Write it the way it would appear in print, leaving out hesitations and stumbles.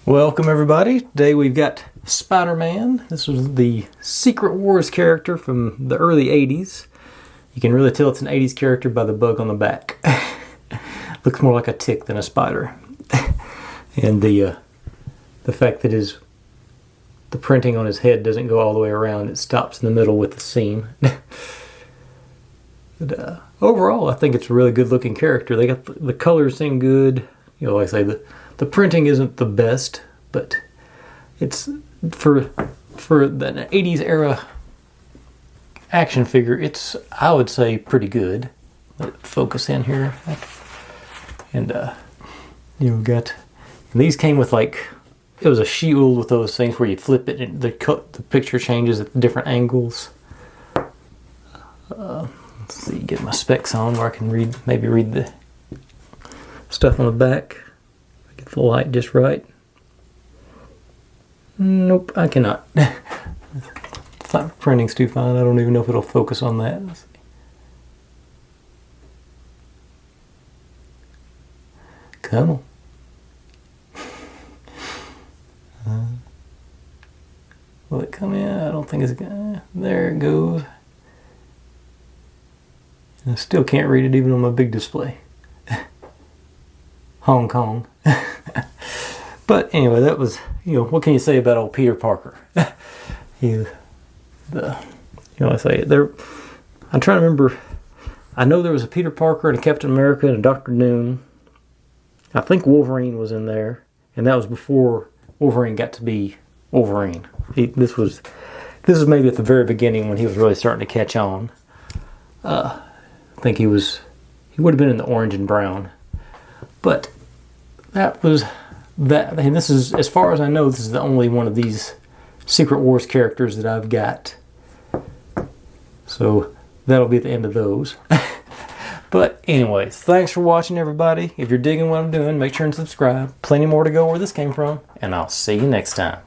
Welcome everybody. Today we've got Spider-Man. This was the Secret Wars character from the early 80s. You can really tell it's an 80s character by the bug on the back. Looks more like a tick than a spider. And the fact that the printing on his head doesn't go all the way around. It stops in the middle with the seam. But overall, I think it's a really good looking character. They got the colors seem good. You know, like I say, the printing isn't the best, but it's for the 80s era action figure, it's, I would say, pretty good. Let it focus in here. And you know, and these came with like, it was a shield with those things where you flip it and the picture changes at different angles. Let's see, get my specs on where I can maybe read the stuff on the back. Get the light just right. Nope, I cannot. Printing's too fine. I don't even know if it'll focus on that. Let's see. Come on. Will it come in? I don't think it's gonna. There it goes. I still can't read it even on my big display. Hong Kong. But anyway, that was, you know, what can you say about old Peter Parker? You know, I say there. I'm trying to remember. I know there was a Peter Parker and a Captain America and a Dr. Doom. I think Wolverine was in there, and that was before Wolverine got to be Wolverine. This was maybe at the very beginning when he was really starting to catch on. I think he would have been in the orange and brown. But that was that, and this is, as far as I know, this is the only one of these Secret Wars characters that I've got. So that'll be the end of those. But anyways, thanks for watching everybody. If you're digging what I'm doing, make sure and subscribe. Plenty more to go where this came from, and I'll see you next time.